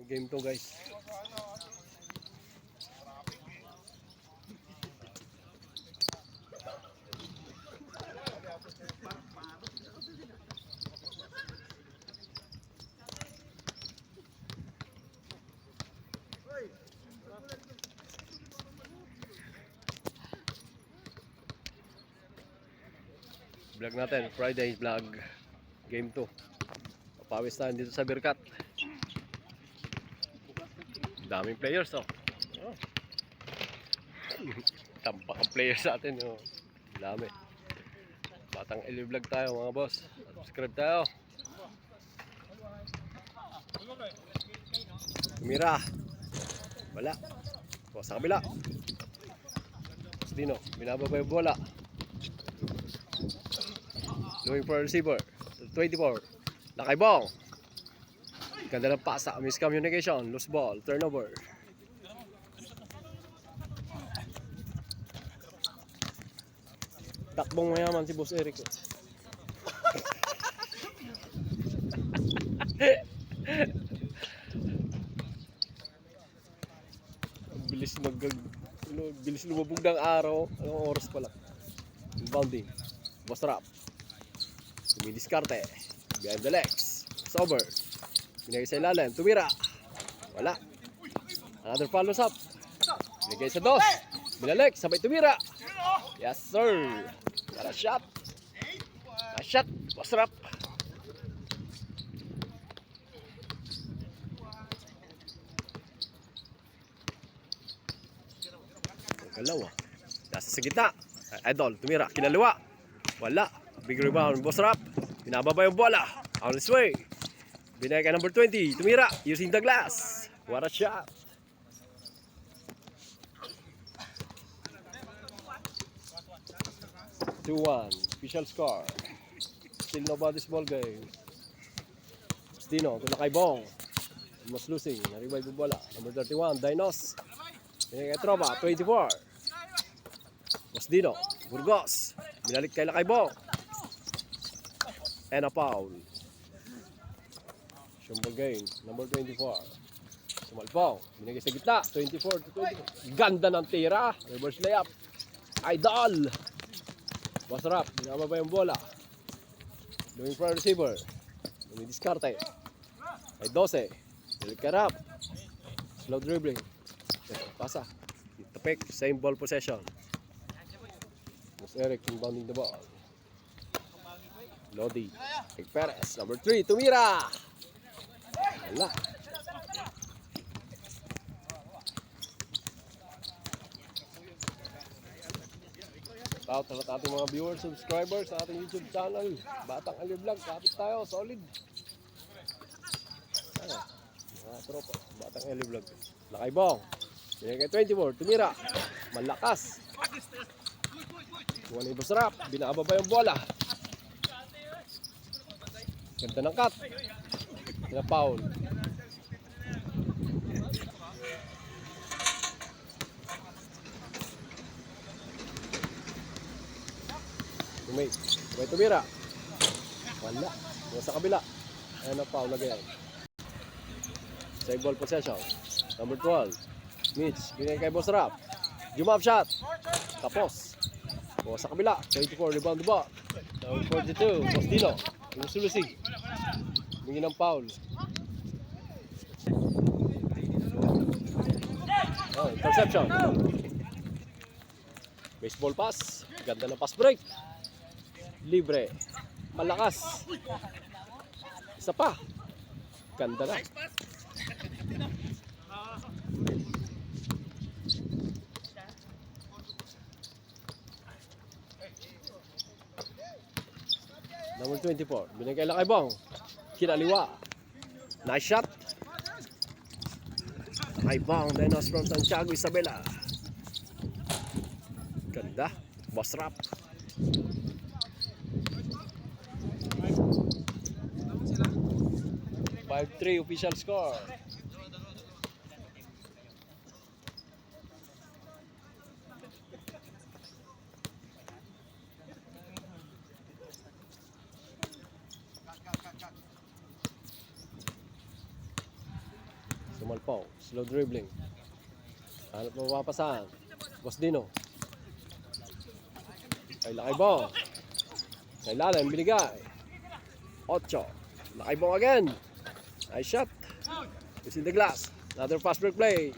game to guys. Vlog natin, Friday vlog, game 2. Papawis tayo dito sa Birkat. Daming players oh. Tampak ang players sa atin oh. Dami. Batang Eli vlog tayo mga boss. Subscribe tayo. Mira. Wala. O, sa kabila. Dino, binababa yung bola. Going for receiver. 24. Nakaibong. Ganda ng pasa. Miscommunication. Loose ball. Turnover. Takbong mayaman si Boss Eric. Bilis lumubog ng araw. Anong oras pala? Bounding. Boss Rap. Dumidiskarte. Behind the legs. It's over. Binigay sa ilalim. Tumira. Wala. Another follows up. Binigay sa dos. Binalik. Sabay tumira. Yes sir. Got a shot. A shot. Boss Rap. Kalawa. Nasa sa gitna. Idol. Tumira. Kinaliwa. Wala. Big rebound. Boss Rap. Pinababa yung bola. On his way. Binigay kay number 20. Tumira. Using the glass. What a shot. Two-one. Official score. Still nobody's ball game. Dino. Tula kay Bong. Almost losing. Na-revive yung bola. Number 31. Dinos. Binigay kay Tropa. 24. Dino. Burgos. Binalik kay Bong. And a foul. Shumble game. Number 24. Sumalpaw. Binigay sa gitna. 24 to 20. Ganda ng tira. Reverse layup. Idol. Boss Rap. Binababa yung bola. Doing for receiver. Dumidiskarte. Ay 12. Binalik kay Rap. Slow dribbling. Pasa. Tapik. Same ball possession. Boss Eric inbounding the ball. Lodi. Kay Perez. Number 3. Tumira. Wala. Shout out sa ating mga viewers, subscribers sa ating YouTube channel. Batang Ali Vlog. Kapit tayo. Solid. Mga tropa. Batang Ali Vlog. Nakaibong. Binigay 24. Tumira. Malakas. Kuha ni Boss Rap. Binababa yung bola. Ganda ng cut. Ganda foul. May tumira. Wala. Yung sa kabila. Ayan ang foul again. Save ball possession. Number 12. Mitch. Binigay kay Boss Rap. Jump shot. Tapos. O sa kabila. 24. Rebound the ball. Number 42. Boss Dino. Yung sulusig. Bingin ng foul. Oh, interception. Baseball pass. Ganda ng pass break. Libre. Malakas. Isa pa. Ganda na. Number 24. Binigay kay Bong. Kinaliwa. Nice shot. Kay Bong. Dinos from Santiago, Isabela. Ganda. Boss Rap. 5-3 official score. Sumalpaw. Slow dribbling. Hanap mo mapapasahan. Boss Dino. Kay Lakay Bong. Kay Lalim, binigay. 8. Lakay Bong again. Nice shot. It's in the glass. Another fast break play.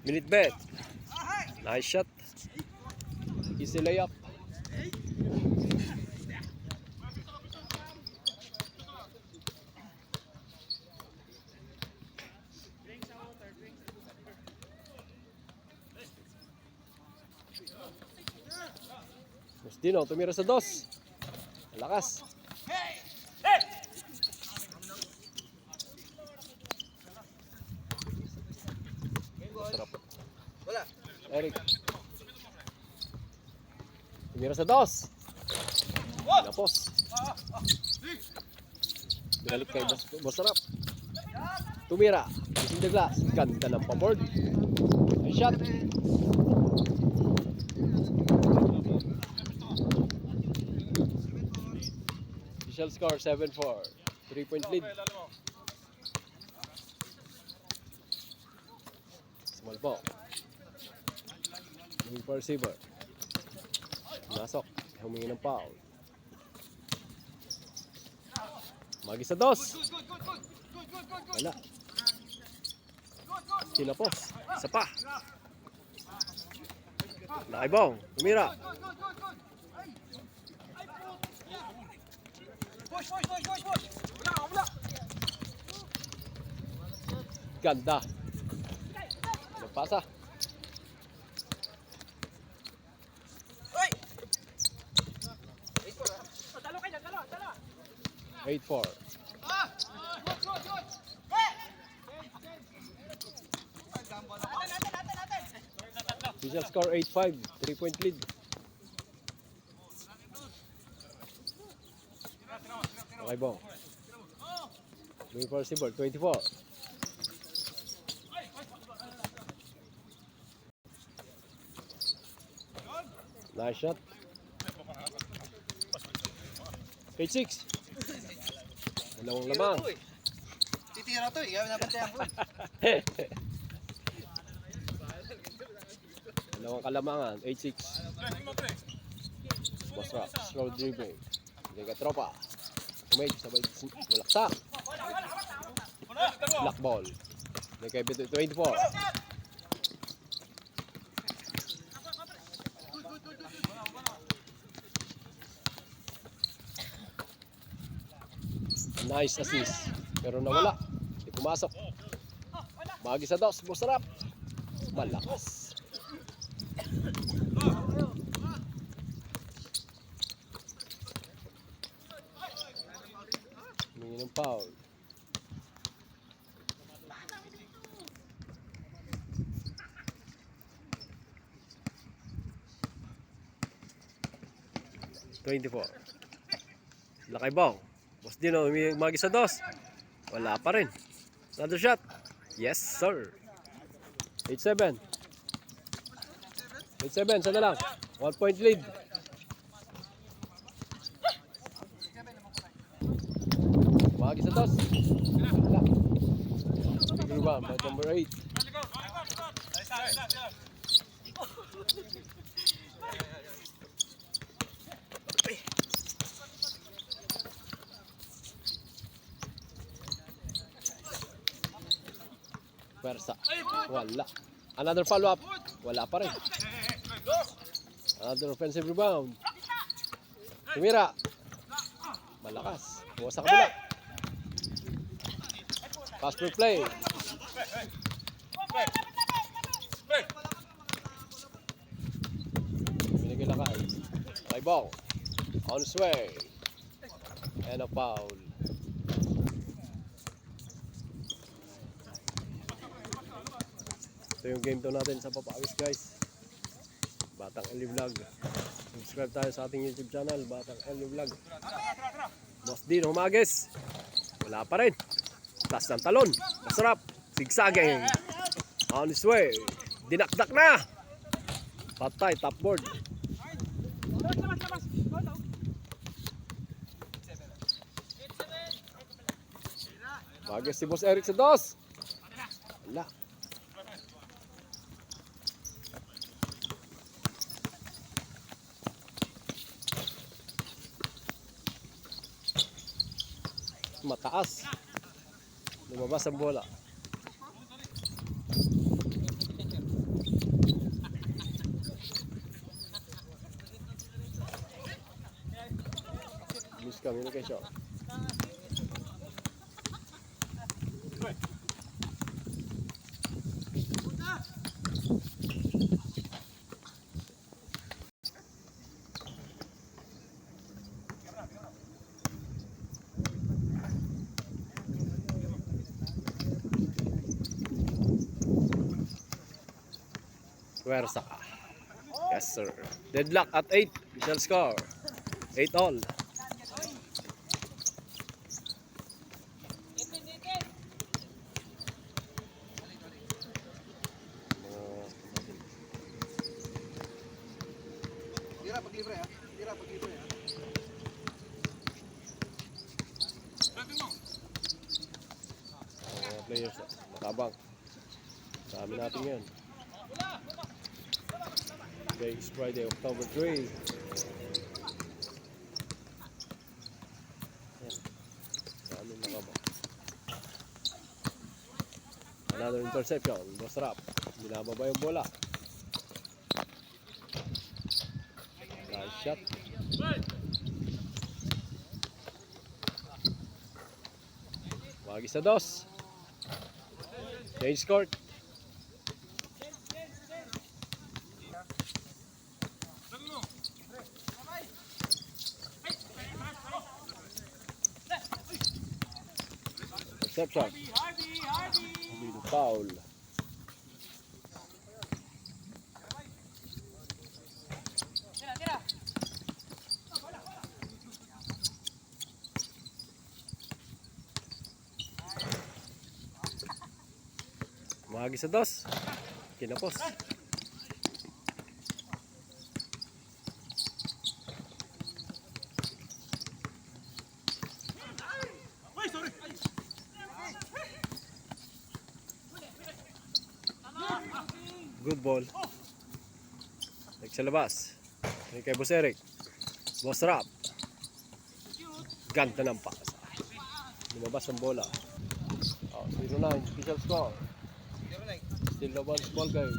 Minute bet. Nice shot. Easy layup. Mustino, tumira sa 2. Lakas. Sarap. Eric. Tumira sa 2. Napos. Binalik kay Bosarap. Tumira. Using the glass. Ganda ng paboard. Nice shot. Official score 7-4. 3-point lead. Small ball. Moving for receiver. Nasok. Humingi ng foul. Magi sa 2. Wala. Kinapos. Isa pa. Lakay Bong. Tumira. Ganda. Nagpasa. 8-4. Official score 8-5. 3-point lead. Okay, Bong. Moving for receiver, 24. Nice shot. 8-6. Dalawang lamang. Titira to eh, nabantayan ko. Dalawang kalamangan, 8-6. Boss Rock, slow dribbling. Hindi ka tropa. Umake, sabay walaksak. Black ball. Hindi kay 24. Nice assist. Pero nawala. Hindi pumasok. Bagi sa 2. Bosarap. Malakas. Humingi ng foul. Lakay Bong. Boss Dino, magi sa 2. Wala pa rin. Another shot. Yes, sir. 8-7. 8-7, sana lang. 1 point lead. Magi sa 2. Wala. Big rebound by number 8. Persa. Wala. Another follow-up. Wala pa rin. Another offensive rebound. Tumira. Malakas. Buwa sa kabila. Pass per play. Binigay lakay. Lakay Bong. On his way. And a foul. Ito yung game to natin sa Papawis, guys. Batang Eli Vlog. Subscribe tayo sa ating YouTube channel, Batang Eli Vlog. Boss Dino humagis. Wala pa rin. Tas ng talon. Masarap. Sigsaging. On his way. Dinakdak na. Patay, top board. Bagay si Boss Eric sa 2. Wala. Mataas. Lumabas ang bola. Miscommunication. Puwersa. Yes sir. Deadlock at 8. Official score. 8 all. Tira pag libre ha. Tira pag libre ha. Mga players matabang. Dami natin yan. Today is Friday, October 3. Yan. Dami matabang. Another interception. Bosrap. Binababa yung bola. Nice shot. Wagi sa dos. Change court. Interception. Hindi na foul. Mahagi sa dos. Kinapos. Good ball. Like sa labas. Kay Boss Eric. Boss Rap. Ganda ng pass. Lumabas ang bola. Oh, 0-9. Official score. Still no one small game.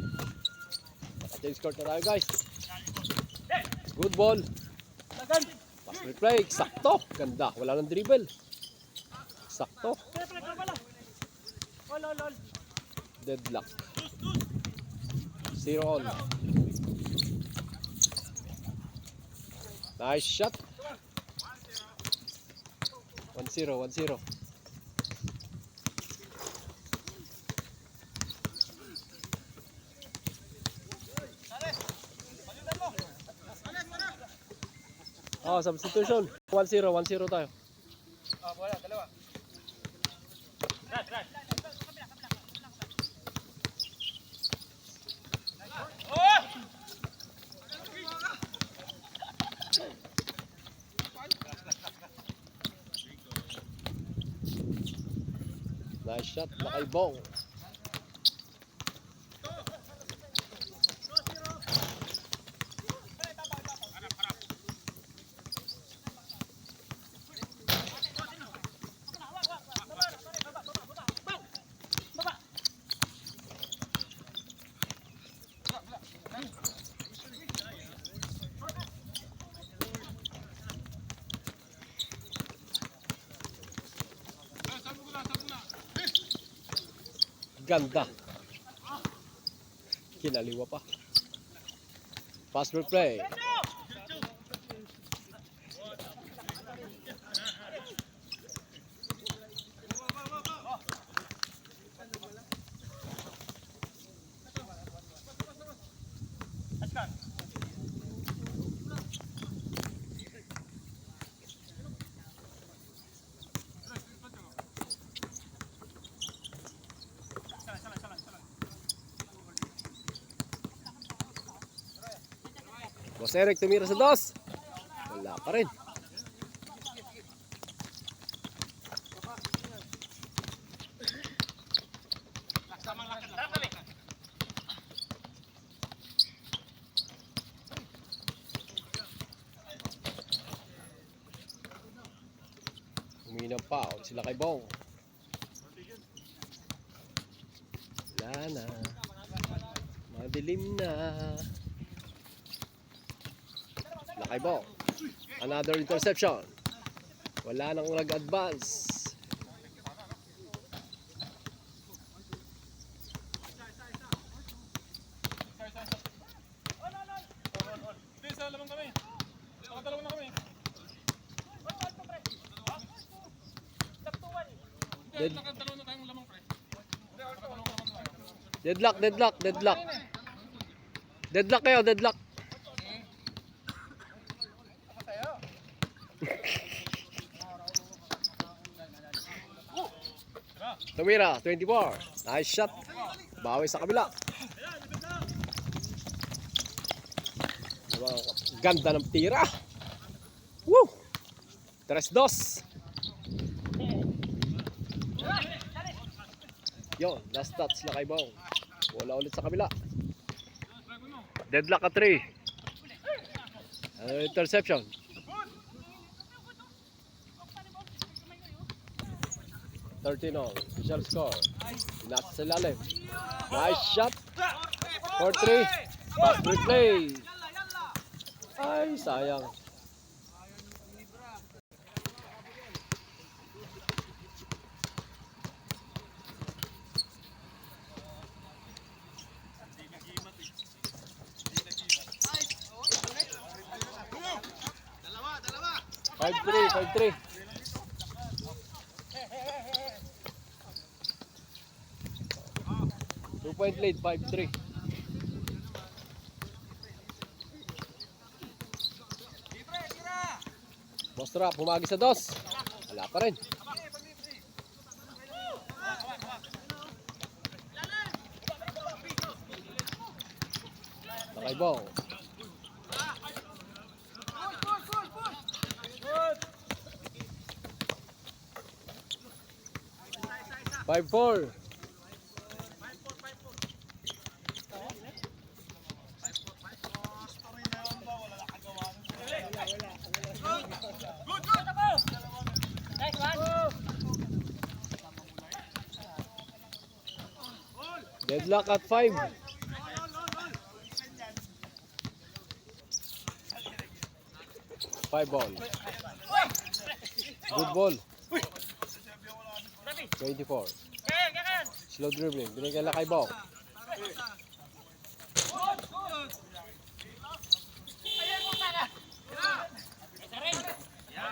Naka-change court na tayo guys. Good ball. Pass replay. Sakto. Ganda. Wala nang dribble. Sakto. Deadlock. 0 all. Nice shot. 1-0. 1-0. Oh, substitution. 1-0. 1-0 tayo. Bola, dalawa. Nice shot. Nakaibong. Ganda. Kinaliwa pa. Pass replay. Boss Eric tumira sa dos. Wala pa rin. Foul sila kay Bong. Wala na. Madilim na. Sila kay Bong. Another interception. Wala nang nag-advance. Deadlock. Deadlock kayo, deadlock. Tumira, 24. Nice shot. Bawi sa kabila. Ganda ng tira. Woo! 3-2. Yon, last touch na kay Bong. Wala ulit sa kabila. Deadlock at 3. Interception. Official score. Nasa sa lalim. Nice shot. 4-3. Fast replay. Ay, sayang. Five three. 2-point lead, 5-3. Bostrap, humagi sa 2. Wala pa rin. Nakay Bong. Five, 4. Deadlock at 5. Five ball. Good ball. 24. Slow dribbling. Binigyan lang kay Bong.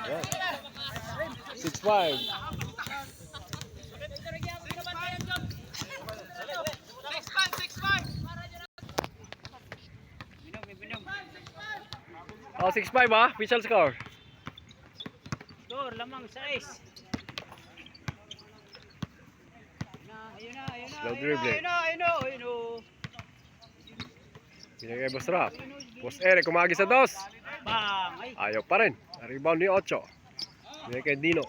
Yan. 6-5. Oh, 6-5 ha? Official score. Score, lamang 6. Slow dribbling. Ayun na. Binigay Boss Rap. Boss Eric kumagi sa 2. Bang! Ay, Ayaw pa rin. Rebound ni 8. Binigay kay Dino.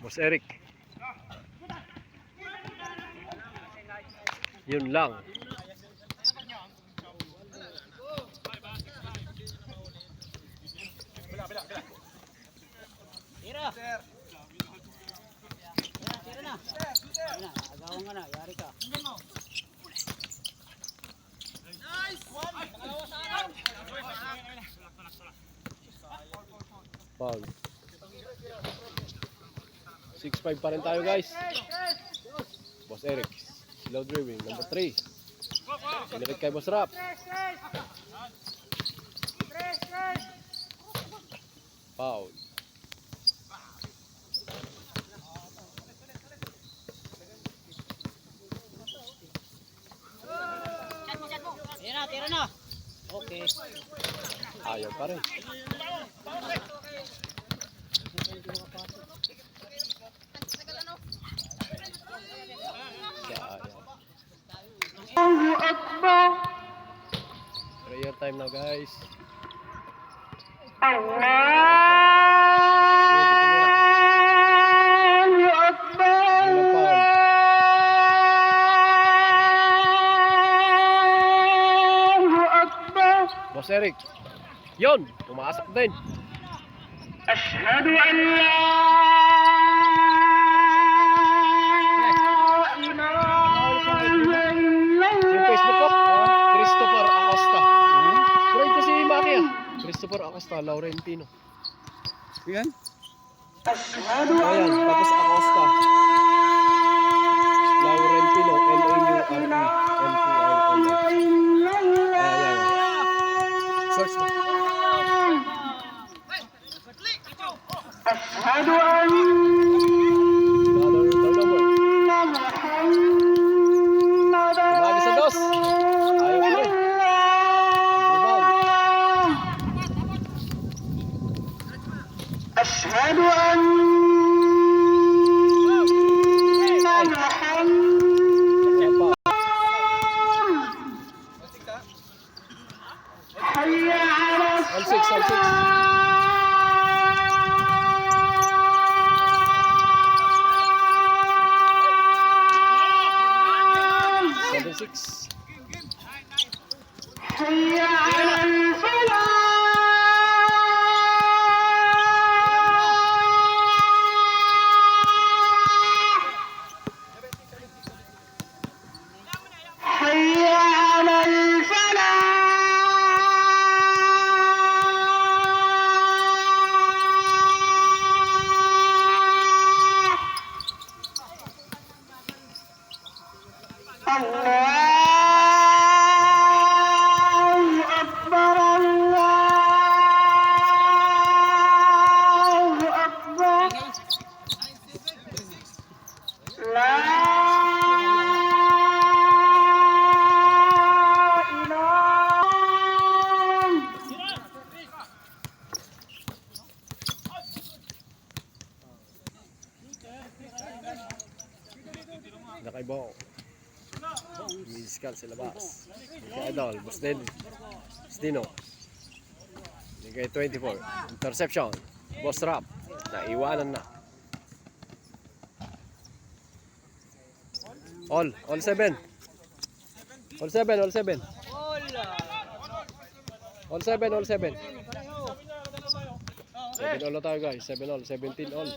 Boss Eric. Yun lang. tira. Tira na. Ayun na, agawan ka na, yari ka. Foul. 6-5 pa rin tayo guys. Boss Eric. Slow dribbling. Number 3. Sinilid kay Boss Rap. Foul. Tira na. Okay. Ayaw pa rin. Prayer time na guys. Boss Eric. Yun, pumasok din. أشهد أن لا Yung Facebook ko, Christopher Acosta. Friend ko si Maki ah. Christopher Acosta, Laurentino. Yan. Ayan, tapos Acosta. Laurentino, Laurentino. Ayan. Search mo. أشهد أن Tumagi sa dos. Ayaw ko eh. Rebound. أشهد أن Ayan pa. حي على All six, all six. Seven, six. حي على الفلاح حي على الفلاح الله أكبر الله أكبر لا إله Nakaibaw. Musical sa labas. Kay Idol, Bustin. Stino. Kay 24. Interception. Boss Rap. Naiwanan na. All 7. All 7, all 7. All 7, all 7. 7 all na tayo guys. 7 all, 17 all.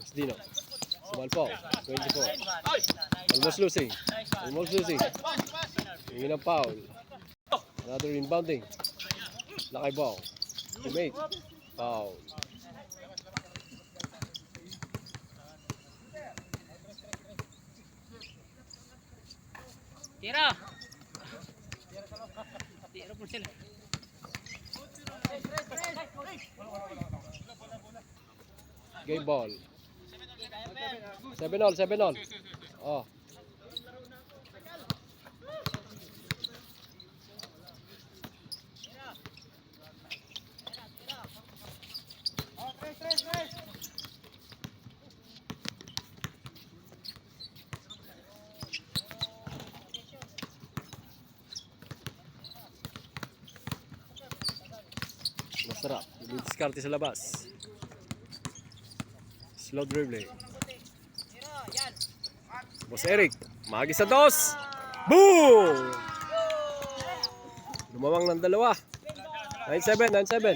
Stino. Sumalpo. 24. Almost losing. Almost losing. Yung ng foul. Another inbounding. Nakaibaw. Teammate. Foul. Tira. Tira po sila. Game ball. 7 all, 7 all. Oh. Masarap. Didiskarte sa labas. Slow dribbling. Boss Eric. Magi sa dos. Boom! Lumawang ng dalawa. 9-7, 9-7.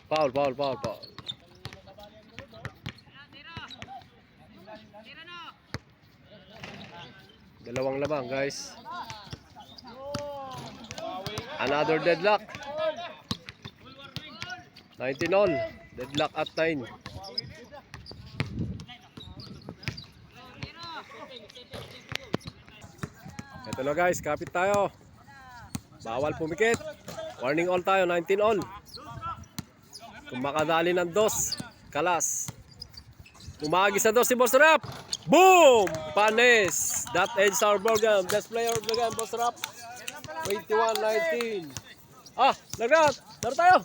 Foul, foul, foul, foul. Dalawang lamang, guys. Another deadlock. 19 all. Deadlock at 9. Ito na guys, kapit tayo. Bawal pumikit. Warning all tayo, 19 all. Kung makadali ng dos, kalas. Umagi sa dos si Boss Rap. Boom! Panes. That ends our program. Best player of the game, Boss Rap. 21-19. Ah, lagrat. Laro tayo.